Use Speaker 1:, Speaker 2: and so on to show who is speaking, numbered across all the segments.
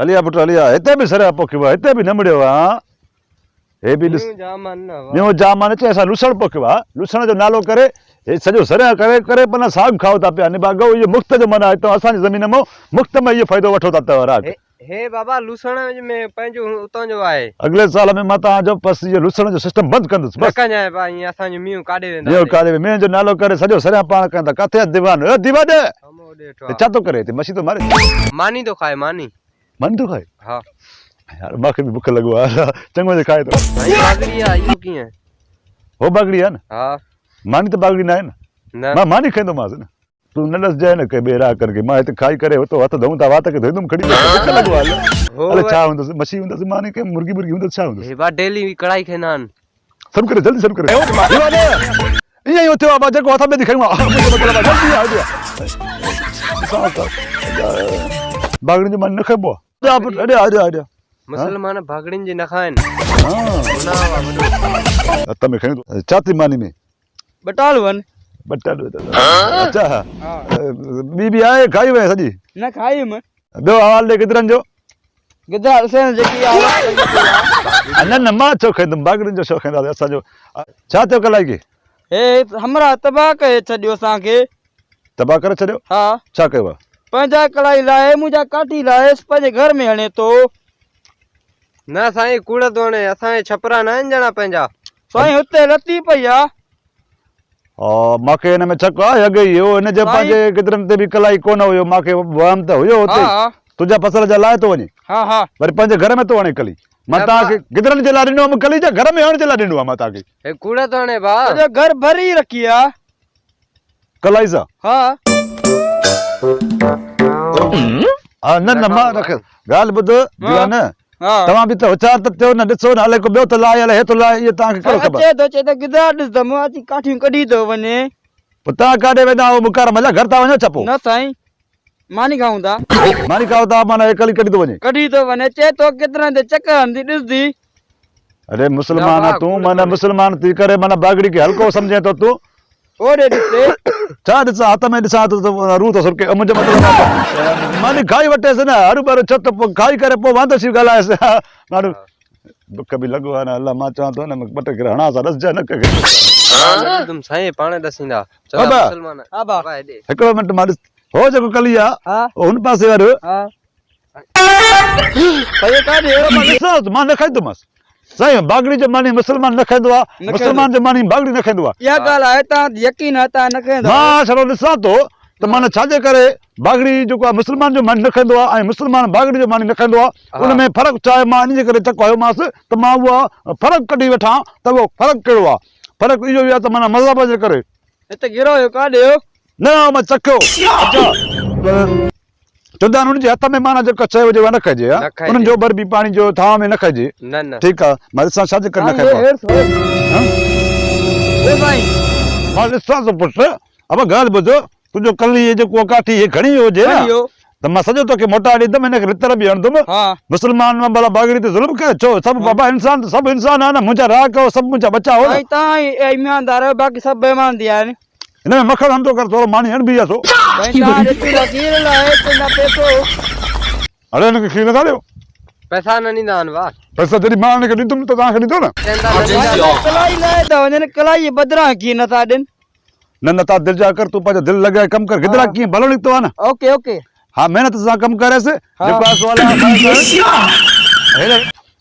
Speaker 1: हलिया पुट हलिया हिते बि सरिया पोखियो आहे हिते बि न मिड़ियो आहे हे बि ॾिस ॿियो जामान अचे असां लुसण पोखियो आहे लुसण जो नालो करे हे सॼो सरिया करे करे माना साग खाओ था पिया निभागो इहो मुफ़्त जो माना हितां असांजी ज़मीन मां मुफ़्त में इहो फ़ाइदो वठो था पिया राग
Speaker 2: हे बाबा लुसण में पंहिंजो उतां जो आहे
Speaker 1: अगले साल में मां तव्हांजो बसि इहो लुसण जो सिस्टम बंदि कंदुसि बसि
Speaker 2: कजांइ भाई ईअं असांजो मींहुं काॾे वेंदा
Speaker 1: मींहुं काॾे मींहं जो नालो करे सॼो सरिया पाण कंदा किथे आहे दीवान दीवान छा थो करे हिते मछी थो मारे
Speaker 2: मानी थो खाए मानी
Speaker 1: मन थो खाए
Speaker 2: हा
Speaker 1: यार मूंखे बि बुख लॻो आहे चङो जे खाए थो
Speaker 2: बागड़ी आहे इहो कीअं
Speaker 1: हो बागड़ी आहे न
Speaker 2: हा
Speaker 1: मानी त बागड़ी न आहे न मां मानी खाईंदोमांसि न तूं न ॾस जाए न के ॿिए राह करके मां हिते खाई करे हुतो हथ धोऊं था वात खे धोईंदुमि खड़ी लॻो आहे अलाए छा हूंदुसि मछी हूंदसि मानी के मुर्गी मुर्गी हूंदसि छा हूंदसि
Speaker 2: बा डेली कढ़ाई खाईंदा आहिनि
Speaker 1: सभु करे जल्दी सभु करे ईअं ई थियो आहे जेको हथ में ॾेखारियो बागड़ियुनि जो मानी न खाइबो आहे
Speaker 2: मुसलमान बागड़ियुनि जी न खाइनि
Speaker 1: हथ में खणी छा थी मानी में
Speaker 3: बटालू आहिनि
Speaker 1: अच्छा ॿी बि आहे खाई वई सॼी
Speaker 3: न खाई मैं
Speaker 1: ॿियो हवाल ॾे गिदरनि जो
Speaker 3: गिदर असां जेकी आहे
Speaker 1: न न मां छो खाईंदुमि बागड़ियुनि जो छो खाईंदासीं असांजो छा थियो कलाई खे
Speaker 3: हे हमरा तबाह करे छॾियो असांखे
Speaker 1: तबाह करे छॾियो
Speaker 3: हा
Speaker 1: छा कयो आहे
Speaker 3: पंहिंजा कलाई लाइ मुंहिंजा काठी लाइ पंहिंजे घर में हणे थो
Speaker 2: न साईं कूड़ थो हणे असांजे छपरा न आहिनि ॼणा पंहिंजा
Speaker 3: साईं हुते लती पई आहे
Speaker 1: मूंखे हिन में शक आहे अॻे ई हो हिनजे पंहिंजे गिदरनि ते बि कलाई कोन हुयो मूंखे वहम त हुयो हुते तुंहिंजा फसल जा लाइ थो वञे
Speaker 3: हा हा
Speaker 1: वरी पंहिंजे घर में थो हणे कली मां तव्हांखे गिदरनि जे लाइ ॾिनो आहे कली जा घर में हणण जे लाइ ॾिनो आहे मां तव्हांखे
Speaker 2: कूड़ थो हणे भाउ
Speaker 3: घर भरी रखी आहे
Speaker 1: कलाई सां
Speaker 3: हा
Speaker 1: न न मां रख ॻाल्हि ॿुध दीवान तव्हां बि त होशियार त थियो न ॾिसो न हले को ॿियो त लाहे हले हे तो लाहे इहो तव्हांखे कहिड़ो ख़बर
Speaker 3: अचे त गिदर ॾिसंदमि अची काठियूं कढी थो वञे
Speaker 1: पोइ तव्हां काॾे वेंदा आहियो मुकार मज़ा घर था वञो छा पोइ
Speaker 3: न साईं मानी खाऊं था
Speaker 1: मानी खाओ था माना हे कली कढी थो वञे
Speaker 3: कढी थो वञे चए थो केतिरनि ते चकर हणंदी ॾिसंदी
Speaker 1: अरे मुस्लमान तूं माना मुस्लमान थी करे माना बागड़ी खे हल्को सम्झे थो तूं
Speaker 3: ओॾे ॾिसे
Speaker 1: छा ॾिसां हथ में ॾिसां थो रूह थो सुरके मुंहिंजो मतिलबु मानी खाई वठेसि न हरू भरू छो त पोइ खाई करे पोइ वांदो थी ॻाल्हाएसि माण्हू बुख बि लॻो आहे न अलाह मां चवां थो न ॿ टे करे हणां सां ॾसजांइ न कंहिंखे
Speaker 2: साईं पाण ॾसींदा
Speaker 1: हिकिड़ो मिंट मां ॾिस हो जेको कली आहे हुन पासे वारो मां न खाईंदोमांसि साईं बागड़ी जो मानी मुस्लमान न खाईंदो आहे मुस्लमान जो मानी बागड़ी न खाईंदो आहे
Speaker 3: इहा ॻाल्हि आहे तव्हां यकीन आहे तव्हां न खाईंदा
Speaker 1: मां छड़ो ॾिसां थो त माना छाजे करे बागड़ी जेको आहे मुस्लमान जो मानी न खाईंदो आहे ऐं मुस्लमान बागड़ी जो मानी न खाईंदो आहे उन में फ़र्क़ु छा आहे मां इन जे करे चको आयोमांसि त मां उहा फ़र्क़ु कढी वठां त उहो फ़र्क़ु कहिड़ो आहे फ़र्क़ु इहो ई आहे त माना मज़हब जे करे
Speaker 3: हिते गिरो हुयो काॾे हो
Speaker 1: न मां चखियो चवंदा आहिनि हुनजे हथ में माना जेका शइ हुजे उहा न खाइजे उन्हनि जो बर बि पाणी जो थांव में न खाइजे ठीकु आहे मां ॾिसां छाजे करे न खाइबो मां ॾिसां थो पुटु अब ॻाल्हि ॿुधो तुंहिंजो कली जेको काठी हे घणी हुजे त मां सॼो तोखे मोटा ॾींदुमि हिनखे रितर बि हणंदुमि मुस्लमान भला बागड़ी ते ज़ुल्म करे छो सभु बाबा इंसान सभु इंसान आहे न मुंहिंजा राख हो सभु मुंहिंजा बचा हो
Speaker 3: तव्हां ईमानदार आहियो बाक़ी सभु बेईमान थी आहिनि
Speaker 1: हिन में मखण हंधो कर थोरो मानी हण बि आहे सो अरे हिनखे खीर नथा ॾियो
Speaker 2: पैसा न ॾींदा आहिनि वाह
Speaker 1: पैसा जॾहिं मां हिनखे ॾींदुमि त तव्हांखे ॾींदो न
Speaker 3: कलाई लाइ था वञनि कलाई बदिरां खीर नथा ॾियनि
Speaker 1: न न तव्हां दिलि जा कर तूं पंहिंजो दिलि लॻाए कमु कर गिदरा कीअं भलो निकितो आहे न
Speaker 3: ओके ओके
Speaker 1: हा महिनत सां कमु करेसि जेको आहे सवाल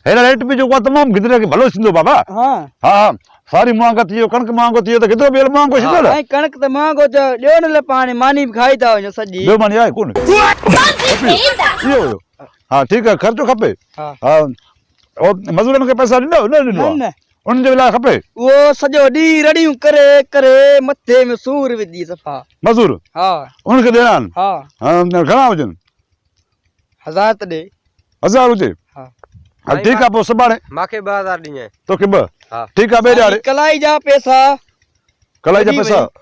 Speaker 1: हेड़ा रेट बि जेको आहे तमामु गिदरे खे भलो थींदो बाबा
Speaker 3: हा
Speaker 1: हा सारी महांगो थी वियो कणिक महांगो थी वियो त गिदरो बि महांगो थींदो न
Speaker 3: कणिक त महांगो थियो ॾियो न पाणी मानी बि खाई था वञो सॼी
Speaker 1: ॿियो मानी आहे कोन इहो हुयो हा ठीकु आहे ख़र्चो खपे हा मज़ूरनि खे पैसा ॾिनो न ॾिनो उन्हनि जे लाइ खपे
Speaker 3: उहो सॼो ॾींहुं रड़ियूं करे करे मथे में सूर विझी सफ़ा
Speaker 1: मज़ूर
Speaker 3: हा
Speaker 1: उनखे ॾियणा आहिनि
Speaker 3: हा
Speaker 1: घणा हुजनि
Speaker 3: 1000 त ॾे
Speaker 1: 1000 हुजे हा ठीकु आहे पोइ सुभाणे
Speaker 2: मूंखे 2000 ॾींहं
Speaker 1: तोखे 2 ठीकु आहे ॿिए ॾियारे
Speaker 3: कलाई जा पैसा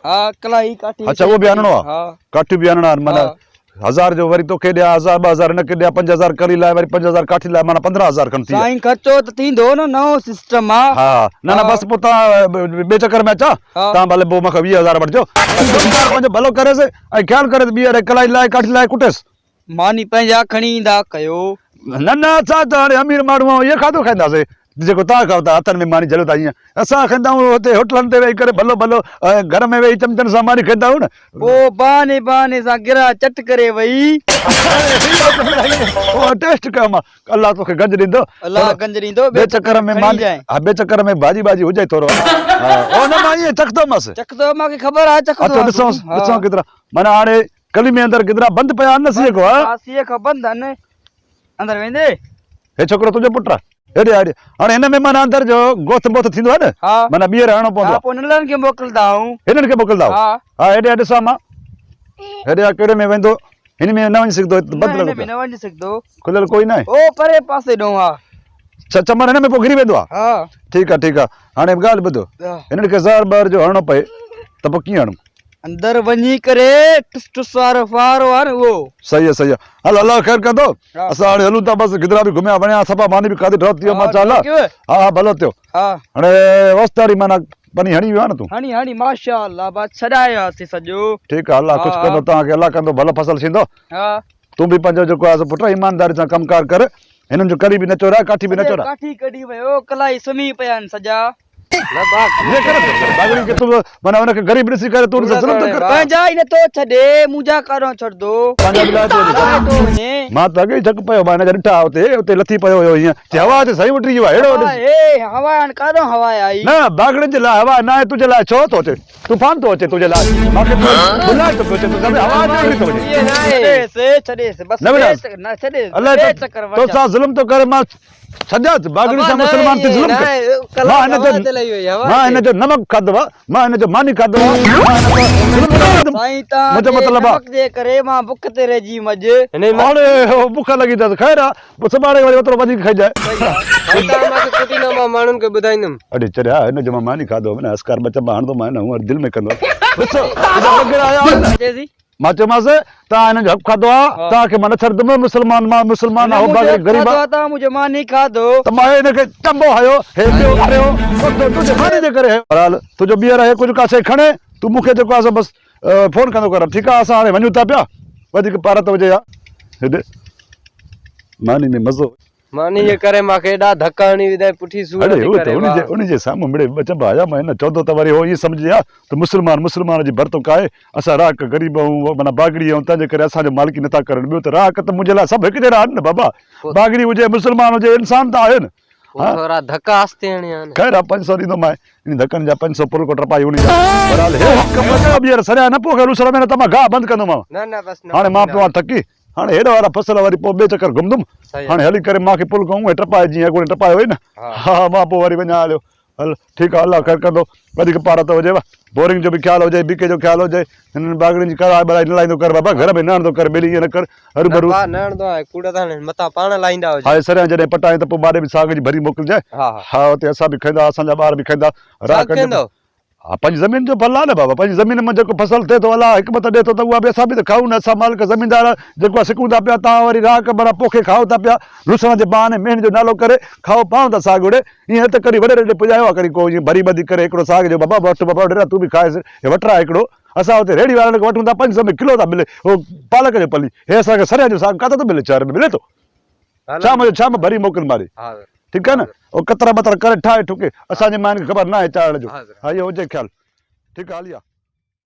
Speaker 3: हा कलाई काठी
Speaker 1: अच्छा उहो बि आणणो आहे काठियूं बि आणणा आहिनि माना 1000 जो वरी तोखे ॾियां 1000 2000 हिनखे ॾियां 5000 करी लाइ वरी 5000 काठी लाइ माना 15000 खनि थी
Speaker 3: साईं ख़र्चो त थींदो न नओं सिस्टम आहे
Speaker 1: हा न न बसि पोइ तव्हां ॿिए चकर में अचा तव्हां भले पोइ मूंखे 20000 वठिजो पंहिंजो भलो करेसि ऐं ख़्यालु करे ॿीहर कलाई लाइ काठी लाइ कुटेसि
Speaker 3: मानी पंहिंजा खणी ईंदा कयो
Speaker 1: न न असां त हाणे अमीर माण्हू आहियूं, इहो खाधो खाईंदासीं जेको तव्हां खाओ था हथनि में मानी झलो था ईअं। असां खाईंदा आहियूं हुते होटलनि ते वेही करे भलो भलो घर में वेही चमचनि सां मानी खाईंदा आहियूं न।
Speaker 3: पोइ बहाने बहाने सां गिरा चट करे वई
Speaker 1: टेस्ट कयो मां, अलाह तोखे गंज ॾींदो,
Speaker 3: अलाह गंज ॾींदो,
Speaker 1: ॿिए चकर में मानी, हा ॿिए चकर में भाॼी भाॼी हुजे थोरो। ओ न मां ईअं चखंदोमांसि।
Speaker 3: चखंदो, मूंखे ख़बर आहे चखंदो।
Speaker 1: अचो ॾिसूं ॾिसूं केतिरा माना हाणे गली में अंदरि केतिरा बंदि पिया आहिनि न सीए को।
Speaker 3: सीए खां बंदि आहिनि, अंदरि वेंदे।
Speaker 1: हे छोकिरो तुंहिंजो पुटु आहे? हेॾे हेॾे हाणे हिन में माना अंदरि जो गोथ बोथ थींदो आहे न,
Speaker 3: हा
Speaker 1: माना ॿीहर हणणो पवंदो आहे।
Speaker 3: पोइ नंढनि खे मोकिलींदा आहियूं,
Speaker 1: हिननि खे मोकिलींदा आहियो? हा हेॾे ॾिसां मां, हेॾे कहिड़े में वेंदो? हिन में न वञी सघंदो, बंदि लॻो
Speaker 3: न वञी सघंदो,
Speaker 1: खुलियल कोई न आहे।
Speaker 3: ओ परे पासे ॾों आहे
Speaker 1: चमन हिन में पोइ घिरी वेंदो आहे।
Speaker 3: हा
Speaker 1: ठीकु आहे ठीकु आहे। हाणे ॻाल्हि ॿुधो, हिननि खे ज़हर ॿहर जो हणणो पए त पोइ कीअं हणूं?
Speaker 3: अंदरि वञी करे टुस टुस वारो फारो आहे न उहो।
Speaker 1: सही आहे सही आहे। हलो अलाह ख़ैर कंदो। असां हाणे हलूं था, बसि गिदरा बि घुमिया वणिया, सफ़ा मानी बि खाधी ड्रॉप थी वियो माशाअल्लाह। हा हा भलो थियो। हाणे वस्तारी माना पनी हणी वियो आहे न तूं?
Speaker 3: हणी हणी माशाअल्लाह, बस छॾायोसीं सॼो।
Speaker 1: ठीकु आहे, अलाह कुझु कंदो तव्हांखे, अलाह कंदो भलो फसल थींदो। तूं बि पंहिंजो जेको आहे पुटु ईमानदारी सां कमकार कर, हिननि जो कड़ी बि न चोराए, काठी बि न चोराए।
Speaker 3: काठी कढी वियो, कलाई सुम्ही पिया आहिनि सॼा।
Speaker 1: बागड़ी के तू माना उनखे गरीब ॾिसी करे तूं ज़ुल्म थो कर।
Speaker 3: पंहिंजा ई नथो छॾे, मुंहिंजा काॾो छॾंदो।
Speaker 1: मां त अॻे ई झक पियो, मां हिनजा ॾिठा हुते लथी पियो हुयो हीअं, हवा ते सही उठी वियो आहे। अहिड़ो
Speaker 3: हवा काॾो हवा आई
Speaker 1: न, बागड़ियुनि जे लाइ हवा न आहे, तुंहिंजे लाइ छो थो अचे? तूफान थो अचे तुंहिंजे लाइ, मूंखे बुलाए थो पियो अचे, तूं हवा न थो अचे।
Speaker 3: छॾेसि बस, न छॾेसि।
Speaker 1: अलाए तोसां ज़ुल्म थो करे, मां छॾिया बागड़ी सां मुसलमान ते ज़ुल्म कर। मां हिनजो नमक खाधो आहे, मां हिनजो मानी खाधो आहे, मुंहिंजो मतिलबु आहे
Speaker 3: करे मां बुख ते रहिजी मॼ।
Speaker 1: हाणे बुख लॻी अथसि, ख़ैर आहे, पोइ सुभाणे वरी ओतिरो वधीक खाइजाए।
Speaker 2: माण्हुनि खे ॿुधाईंदुमि।
Speaker 1: अड़े चरिया हिनजो मां मानी खाधो आहे, अस्कार ॿ चंबा हणंदो मां, हूअं दिलि में कंदो। मां चयोमांसि तव्हां हिनजो हक़ खाधो आहे, तव्हांखे मां न छॾंदुमि, मुस्लमान मां मुस्लमान गरीब आहे,
Speaker 3: मुंहिंजो मानी खाधो
Speaker 1: त मां हिनखे चंबो हयो, तुंहिंजे मानी जे करे। तुंहिंजो ॿीहर हे कुझु का शइ खणे, तूं मूंखे जेको आहे बसि फोन कंदो कर। ठीकु आहे, असां हाणे वञूं था पिया, वधीक पार त हुजे। हेॾे मानी में मज़ो,
Speaker 2: मानी जे करे मूंखे एॾा धका हणी विधा, पुठी सूर थी करे।
Speaker 1: उनजे साम्हूं मिड़े ॿ चंबा आया, मां हिन चवंदो त वरी हो ईअं सम्झी आ त मुस्लमान जी भरतो काए, असां राख ग़रीब आहियूं, माना बागड़ी आहियूं, तंहिंजे करे असांजो मालिकी नथा करनि। ॿियो त राख त मुंहिंजे लाइ सभु हिकु जहिड़ा आहिनि न बाबा, बागड़ी हुजे मुस्लमान हुजे, इंसान त आहे न।
Speaker 2: थोरा धका आस्ते हणिया आहिनि।
Speaker 1: ख़ैर आहे, 500 ॾींदो मां, इन धकनि जा 500 पुलको टपाई उन जा। बहरहाल हे ॿीहर सरिया न पोइ लुसड़ में न त मां गाह बंदि कंदोमांव। हाणे मां पियो थकी, हाणे हेॾा वारा फसल वरी पोइ ॿिए चकर घुमंदुमि। हाणे हली करे मूंखे पुलको उहे टपाए जीअं अॻोने टपायो हुई न। हा मां पोइ वरी वञा हलियो। हल ठीकु आहे, अलाह ख़ैर कंदो, वधीक पार त हुजेव, बोरिंग जो बि ख़्यालु हुजे, बीके जो ख़्यालु हुजे, हिननि बागड़ियुनि जी कराए बराए न लाहींदो कर बाबा, घर में न हणंदो कर, ॿेली ईअं न कर, हरू भरू
Speaker 2: मथां पाण लाहींदा हुजे।
Speaker 1: हाणे सरिया जॾहिं पटाए त पोइ ॿार बि साग जी भरी मोकिलिजांइ। हा हुते असां बि खाईंदा, असांजा ॿार बि खाईंदा। हा पंहिंजी ज़मीन जो फल आहे न बाबा, पंहिंजी ज़मीन में जेको फसल थिए थो, अलाह हिकमत ॾिए थो त उहा बि असां बि त खाऊं न। असां मालिक ज़मीनदार जेको आहे सिकूं था पिया, तव्हां वरी राख माना पोखे खाओ था पिया, लुसण जे बहाने मेहन जो नालो करे खाओ पाऊं था साग उड़े। ईअं त कॾहिं वॾे वॾे पुॼायो आहे, कॾहिं को ईअं भरी ॿधी करे हिकिड़ो साग जो बाबा वठि बाबा ॾेरा तूं बि खाएसि, हे वठरा हिकिड़ो। असां हुते रेड़ी वारनि खे वठूं था, 500 में किलो था मिले, उहो पालक जो पली। हे असांखे सरिया जो साग किथे थो मिले? शहर में मिले थो, शाम जो शाम भरी मोकिल मारी। ठीकु आहे न, उहो कतरा बतरा करे ठाहे ठुके, असांजे माइनि खे ख़बर न आहे चाढ़ण जो। हा इहो हुजे ख़्यालु। ठीकु आहे हलिया।